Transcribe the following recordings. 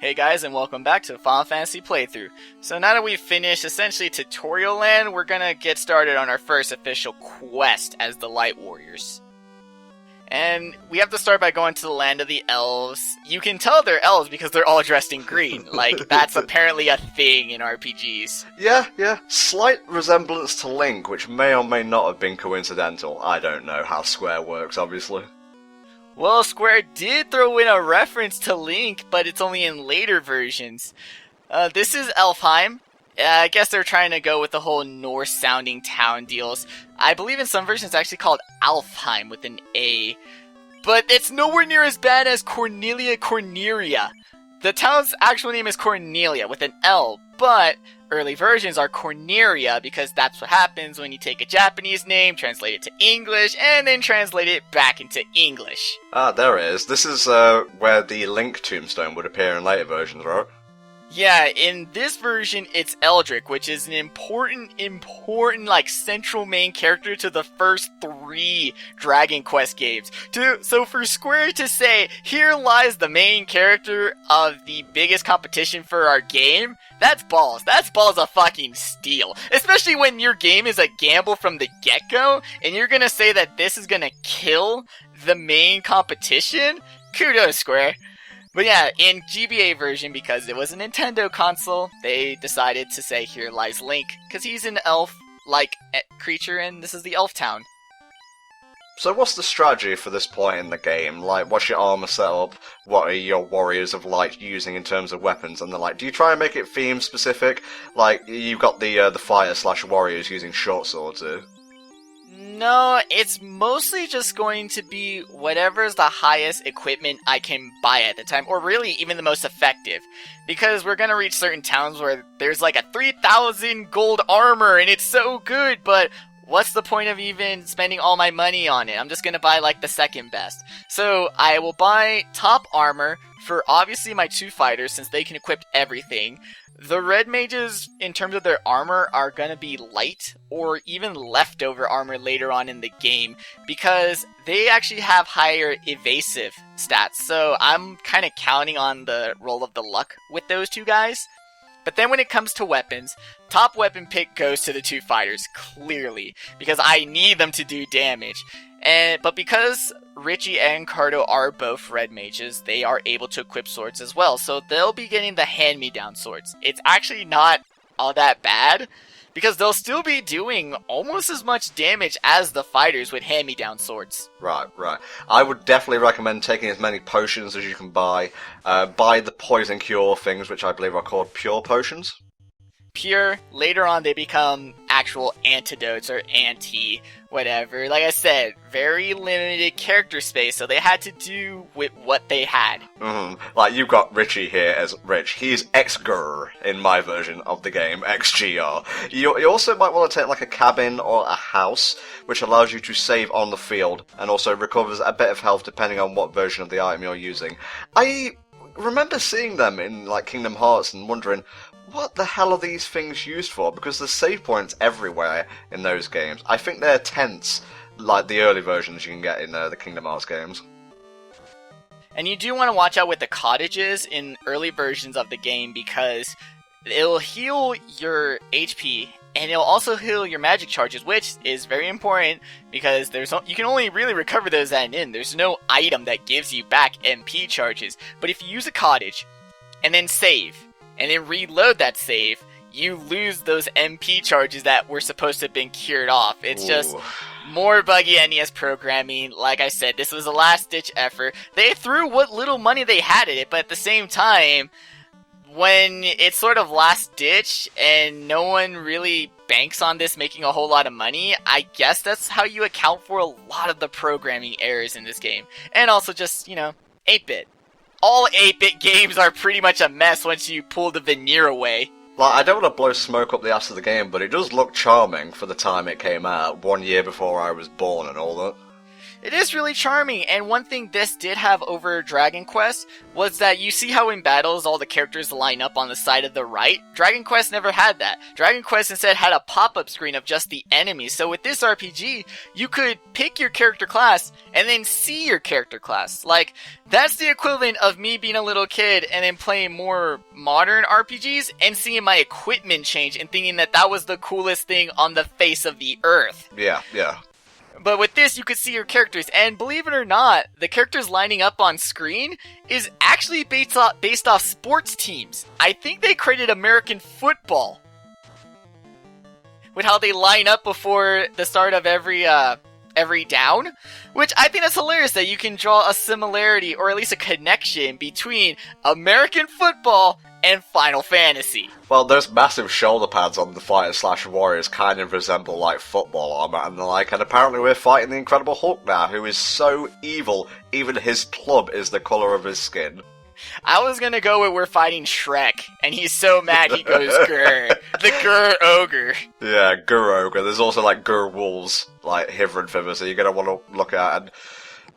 Hey guys, and welcome back to Final Fantasy Playthrough. So now that we've finished essentially tutorial land, we're gonna get started on our first official quest as the Light Warriors. And we have to start by going to the land of the elves. You can tell they're elves because they're all dressed in green. Like, that's apparently a thing in RPGs. Yeah. Slight resemblance to Link, which may or may not have been coincidental. I don't know how Square works, obviously. Well, Square did throw in a reference to Link, but it's only in later versions. This is Elfheim. I guess they're trying to go with the whole Norse-sounding town deals. I believe in some versions it's actually called Alfheim with an A. But it's nowhere near as bad as Corneria. The town's actual name is Cornelia with an L, but early versions are Corneria because that's what happens when you take a Japanese name, translate it to English, and then translate it back into English. Ah, there it is. This is where the Link tombstone would appear in later versions, right? Yeah, in this version, it's Eldrick, which is an important, like, central main character to the first 3 Dragon Quest games. So for Square to say, here lies the main character of the biggest competition for our game, that's balls. That's balls of fucking steel. Especially when your game is a gamble from the get-go, and you're gonna say that this is gonna kill the main competition? Kudos, Square. But yeah, in GBA version, because it was a Nintendo console, they decided to say here lies Link, because he's an elf-like creature, and this is the elf town. So what's the strategy for this point in the game? Like, what's your armor setup? What are your warriors of light using in terms of weapons and the like? Do you try and make it theme specific? Like, you've got the fire/warriors using short swords here. No, it's mostly just going to be whatever's the highest equipment I can buy at the time, or really even the most effective. Because we're gonna reach certain towns where there's like a 3,000 gold armor and it's so good, but what's the point of even spending all my money on it? I'm just gonna buy like the second best. So I will buy top armor for obviously my 2 fighters since they can equip everything. The red mages, in terms of their armor, are gonna be light or even leftover armor later on in the game because they actually have higher evasive stats. So I'm kind of counting on the roll of the luck with those 2 guys. But then when it comes to weapons, top weapon pick goes to the 2 fighters, clearly, because I need them to do damage. But because Richie and Cardo are both red mages, they are able to equip swords as well, so they'll be getting the hand-me-down swords. It's actually not all that bad, because they'll still be doing almost as much damage as the fighters with hand-me-down swords. Right. I would definitely recommend taking as many potions as you can buy. Buy the poison cure things, which I believe are called pure potions. Pure, later on they become actual antidotes or whatever. Like I said, very limited character space, so they had to do with what they had. Like, you've got Richie here as Rich. He's XGR in my version of the game, XGR. You also might want to take like a cabin or a house, which allows you to save on the field, and also recovers a bit of health depending on what version of the item you're using. I remember seeing them in like Kingdom Hearts and wondering, what the hell are these things used for? Because there's save points everywhere in those games. I think they're tents, like the early versions you can get in the Kingdom Hearts games. And you do want to watch out with the cottages in early versions of the game because it'll heal your HP and it'll also heal your magic charges, which is very important because you can only really recover those at an inn. There's no item that gives you back MP charges. But if you use a cottage and then save, and then reload that save, you lose those MP charges that were supposed to have been cured off. It's just more buggy NES programming. Like I said, this was a last-ditch effort. They threw what little money they had at it, but at the same time, when it's sort of last-ditch and no one really banks on this making a whole lot of money, I guess that's how you account for a lot of the programming errors in this game. And also just, 8-bit. All 8-bit games are pretty much a mess once you pull the veneer away. Like, I don't want to blow smoke up the ass of the game, but it does look charming for the time it came out, 1 year before I was born and all that. It is really charming, and one thing this did have over Dragon Quest was that you see how in battles all the characters line up on the side of the right? Dragon Quest never had that. Dragon Quest instead had a pop-up screen of just the enemies, so with this RPG, you could pick your character class and then see your character class. Like, that's the equivalent of me being a little kid and then playing more modern RPGs and seeing my equipment change and thinking that that was the coolest thing on the face of the earth. Yeah. But with this, you could see your characters, and believe it or not, the characters lining up on screen is actually based off sports teams. I think they created American football with how they line up before the start of every down, which I think that's hilarious that you can draw a similarity or at least a connection between American football and Final Fantasy. Well, those massive shoulder pads on the Fighter/Warriors kind of resemble like football armor and the like, and apparently we're fighting the Incredible Hulk now, who is so evil, even his club is the color of his skin. I was gonna go with we're fighting Shrek, and he's so mad he goes grr. The grr ogre. Yeah, grr ogre. There's also like grr wolves, like hither and thither, so you're gonna want to look at. And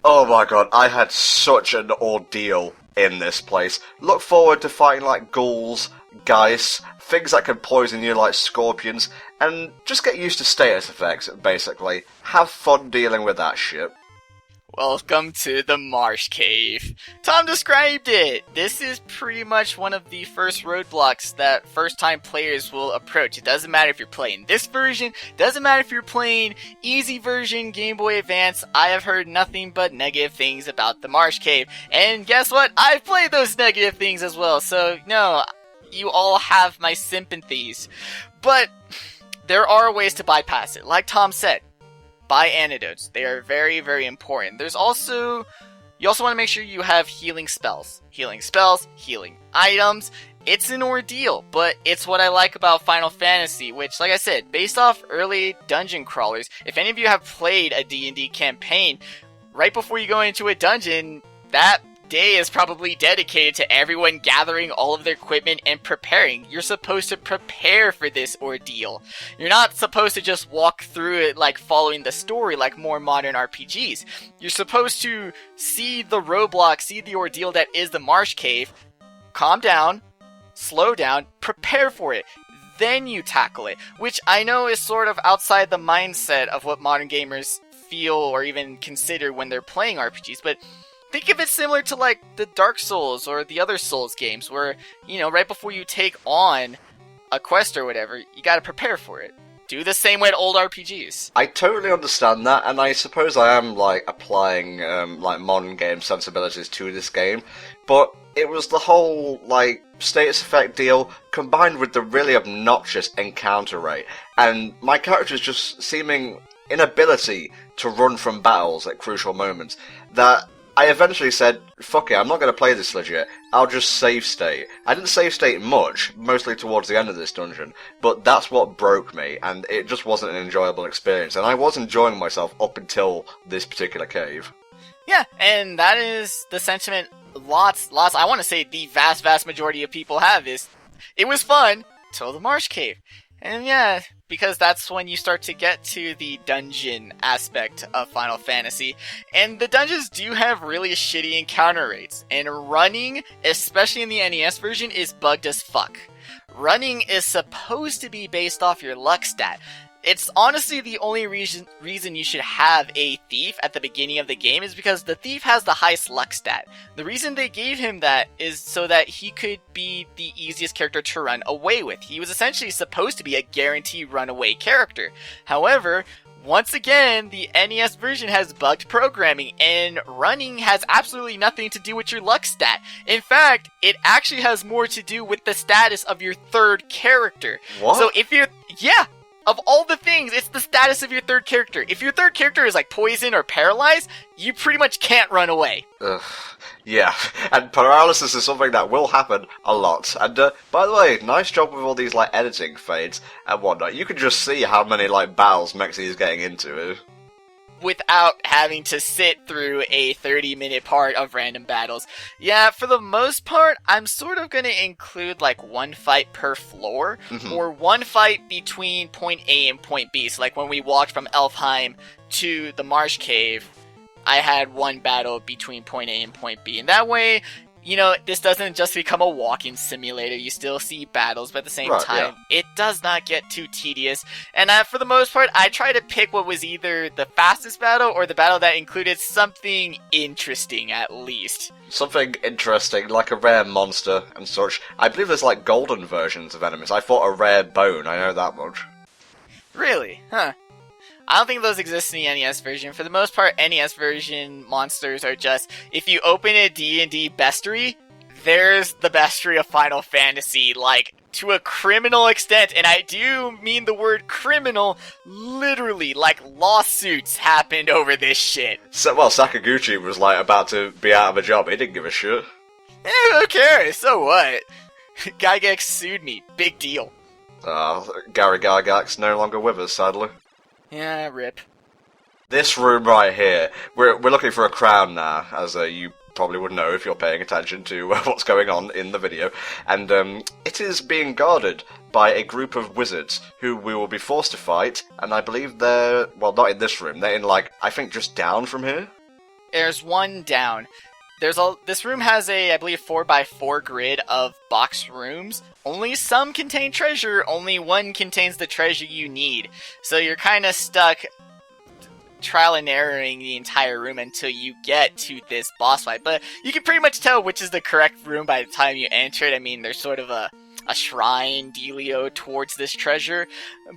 oh my god, I had such an ordeal in this place. Look forward to fighting like ghouls, geist, things that can poison you like scorpions, and just get used to status effects, basically. Have fun dealing with that shit. Welcome to the Marsh Cave. Tom described it! This is pretty much one of the first roadblocks that first-time players will approach. It doesn't matter if you're playing this version, doesn't matter if you're playing easy version, Game Boy Advance. I have heard nothing but negative things about the Marsh Cave. And guess what? I've played those negative things as well, so no, you all have my sympathies. But there are ways to bypass it. Like Tom said, buy antidotes. They are very, very important. You also want to make sure you have healing spells, healing items. It's an ordeal, but it's what I like about Final Fantasy, which, like I said, based off early dungeon crawlers, if any of you have played a D&D campaign, right before you go into a dungeon, that day is probably dedicated to everyone gathering all of their equipment and preparing. You're supposed to prepare for this ordeal. You're not supposed to just walk through it like following the story like more modern RPGs. You're supposed to see the roadblock, see the ordeal that is the Marsh Cave, calm down, slow down, prepare for it. Then you tackle it, which I know is sort of outside the mindset of what modern gamers feel or even consider when they're playing RPGs, but think of it similar to like the Dark Souls or the other Souls games where, you know, right before you take on a quest or whatever, you gotta prepare for it. Do the same way to old RPGs. I totally understand that, and I suppose I am like applying like modern game sensibilities to this game, but it was the whole like status effect deal combined with the really obnoxious encounter rate, and my character's just seeming inability to run from battles at crucial moments that I eventually said, fuck it, I'm not going to play this legit, I'll just save state. I didn't save state much, mostly towards the end of this dungeon, but that's what broke me, and it just wasn't an enjoyable experience, and I was enjoying myself up until this particular cave. Yeah, and that is the sentiment lots, I want to say the vast majority of people have is, it was fun till the Marsh Cave. And yeah, because that's when you start to get to the dungeon aspect of Final Fantasy. And the dungeons do have really shitty encounter rates. And running, especially in the NES version, is bugged as fuck. Running is supposed to be based off your luck stat. It's honestly the only reason you should have a thief at the beginning of the game is because the thief has the highest luck stat. The reason they gave him that is so that he could be the easiest character to run away with. He was essentially supposed to be a guaranteed runaway character. However, once again, the NES version has bugged programming, and running has absolutely nothing to do with your luck stat. In fact, it actually has more to do with the status of your third character. What? So if you're... Yeah! Of all the things, it's the status of your third character. If your third character is like poisoned or paralyzed, you pretty much can't run away. Ugh. Yeah, and paralysis is something that will happen a lot. And by the way, nice job with all these like editing fades and whatnot. You can just see how many like battles Mexi is getting into. Without having to sit through a 30-minute part of random battles. Yeah, for the most part, I'm sort of going to include like one fight per floor, or one fight between point A and point B. So like when we walked from Elfheim to the Marsh Cave, I had one battle between point A and point B. And that way, you know, this doesn't just become a walking simulator. You still see battles, but at the same time, it does not get too tedious. And for the most part, I try to pick what was either the fastest battle or the battle that included something interesting, at least. Something interesting, like a rare monster and such. I believe there's like golden versions of enemies. I fought a rare bone, I know that much. Really? Huh. I don't think those exist in the NES version. For the most part, NES version monsters are just, if you open a D&D bestiary, there's the bestiary of Final Fantasy, like, to a criminal extent. And I do mean the word criminal, literally, like, lawsuits happened over this shit. So, well, Sakaguchi was, like, about to be out of a job. He didn't give a shit. Who cares? So what? Gygax sued me. Big deal. Gary Gygax no longer with us, sadly. Yeah, rip. This room right here, we're looking for a crown now, as you probably would know if you're paying attention to what's going on in the video, and it is being guarded by a group of wizards who we will be forced to fight, and I believe they're, well, not in this room, they're in, like, I think just down from here? There's one down. This room has a, I believe, 4x4 grid of box rooms. Only some contain treasure, only one contains the treasure you need. So you're kind of stuck trial and erroring the entire room until you get to this boss fight. But you can pretty much tell which is the correct room by the time you enter it. I mean, there's sort of a shrine dealio towards this treasure.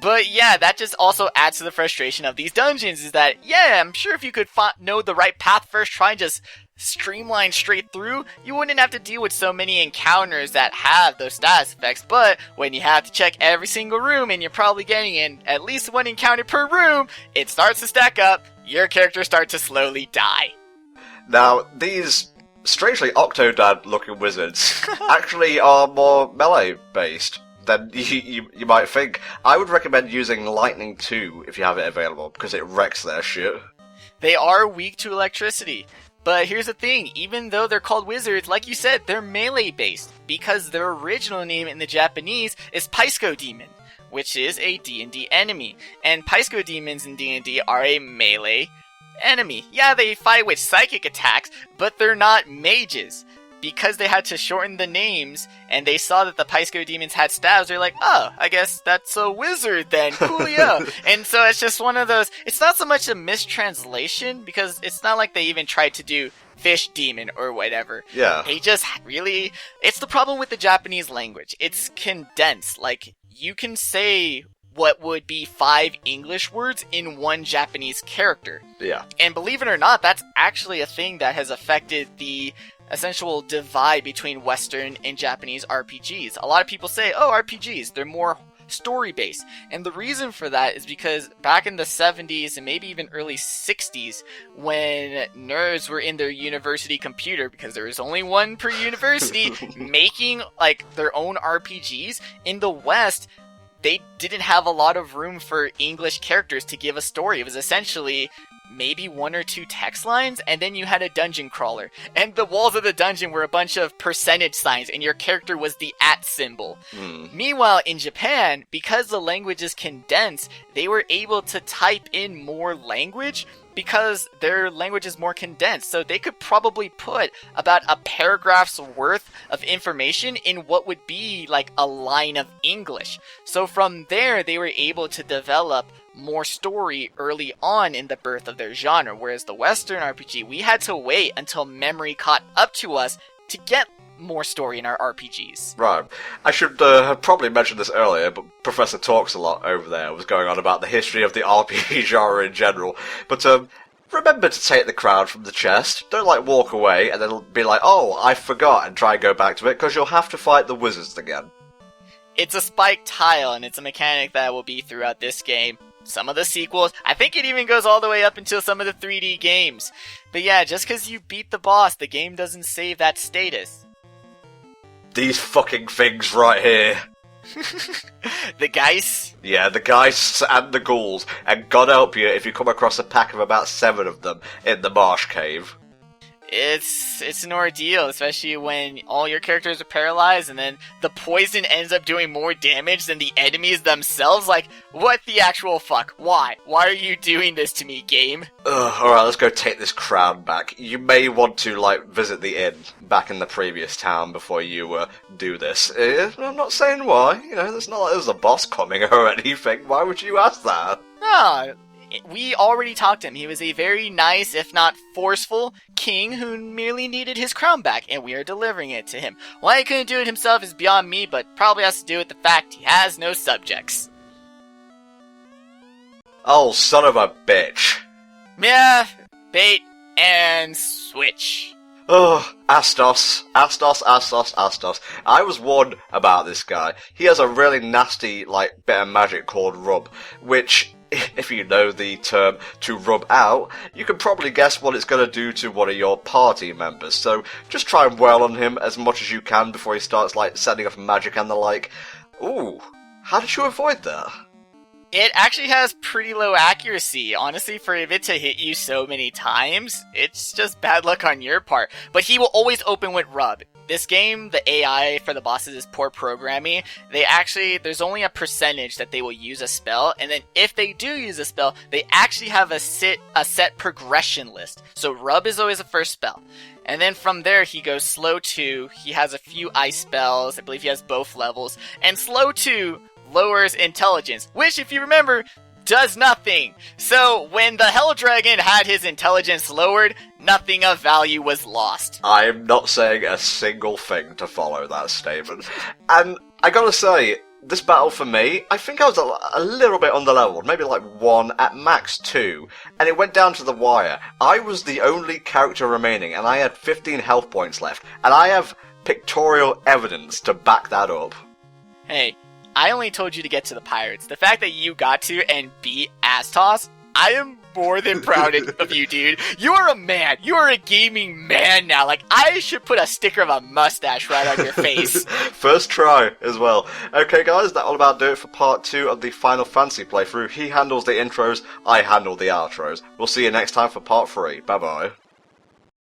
But yeah, that just also adds to the frustration of these dungeons, is that, yeah, I'm sure if you could know the right path first, try and just streamline straight through, you wouldn't have to deal with so many encounters that have those status effects. But when you have to check every single room and you're probably getting in at least one encounter per room, it starts to stack up, your character starts to slowly die. Now, these strangely Octodad looking wizards actually are more melee based than you might think. I would recommend using Lightning 2 if you have it available, because it wrecks their shit. They are weak to electricity. But here's the thing, even though they're called wizards, like you said, they're melee-based, because their original name in the Japanese is Pisco Demon, which is a D&D enemy. And Pisco Demons in D&D are a melee enemy. Yeah, they fight with psychic attacks, but they're not mages. Because they had to shorten the names, and they saw that the Pisco Demons had stabs, they're like, oh, I guess that's a wizard then, coolio. And so it's just one of those, it's not so much a mistranslation, because it's not like they even tried to do fish demon or whatever. Yeah. They just really, it's the problem with the Japanese language. It's condensed. Like, you can say what would be 5 English words in one Japanese character. Yeah. And believe it or not, that's actually a thing that has affected the essential divide between Western and Japanese RPGs. A lot of people say, oh, RPGs, they're more story-based. And the reason for that is because back in the 70s and maybe even early 60s, when nerds were in their university computer, because there was only one per university, making like their own RPGs, in the West, they didn't have a lot of room for English characters to give a story. It was essentially maybe 1 or 2 text lines, and then you had a dungeon crawler. And the walls of the dungeon were a bunch of percentage signs, and your character was the @ symbol. Meanwhile, in Japan, because the language is condensed, they were able to type in more language because their language is more condensed. So they could probably put about a paragraph's worth of information in what would be like a line of English. So from there, they were able to develop more story early on in the birth of their genre, whereas the Western RPG, we had to wait until memory caught up to us to get more story in our RPGs. Right. I should have probably mentioned this earlier, but Professor Talks a lot over there was going on about the history of the RPG genre in general. But remember to take the crown from the chest. Don't like walk away and then be like, oh, I forgot, and try and go back to it, because you'll have to fight the wizards again. It's a spiked tile, and it's a mechanic that will be throughout this game. Some of the sequels, I think it even goes all the way up until some of the 3D games. But yeah, just because you beat the boss, the game doesn't save that status. These fucking things right here. The Geist? Yeah, the Geists and the Ghouls, and God help you if you come across a pack of about 7 of them in the Marsh Cave. it's an ordeal, especially when all your characters are paralyzed and then the poison ends up doing more damage than the enemies themselves. Like, what the actual fuck? Why? Why are you doing this to me, game? Alright, let's go take this crown back. You may want to, like, visit the inn back in the previous town before you, do this. I'm not saying why. You know, it's not like there's a boss coming or anything. Why would you ask that? Ah, we already talked to him. He was a very nice, if not forceful, king who merely needed his crown back, and we are delivering it to him. Why he couldn't do it himself is beyond me, but probably has to do with the fact he has no subjects. Oh, son of a bitch. Yeah, bait and switch. Oh, Astos. I was warned about this guy. He has a really nasty, like, bit of magic called rub, which, if you know the term to rub out, you can probably guess what it's going to do to one of your party members. So just try and wail on him as much as you can before he starts, like, setting off magic and the like. Ooh, how did you avoid that? It actually has pretty low accuracy. Honestly, for it to hit you so many times, it's just bad luck on your part. But he will always open with rub. This game, the AI for the bosses is poor programming. There's only a percentage that they will use a spell, and then if they do use a spell, they actually have a set progression list. So rub is always the first spell. And then from there, he goes slow 2, he has a few ice spells, I believe he has both levels, and slow 2 lowers intelligence, which, if you remember, does nothing. So when the Hell Dragon had his intelligence lowered, nothing of value was lost. I'm not saying a single thing to follow that statement. And I gotta say, this battle for me, I think I was a little bit underleveled, maybe like 1, at max 2, and it went down to the wire. I was the only character remaining, and I had 15 health points left, and I have pictorial evidence to back that up. Hey, I only told you to get to the pirates. The fact that you got to and beat Astos, I am more than proud of you, dude. You are a man. You are a gaming man now. Like, I should put a sticker of a mustache right on your face. First try as well. Okay, guys, that all about do it for part 2 of the Final Fantasy playthrough. He handles the intros, I handle the outros. We'll see you next time for part 3. Bye-bye.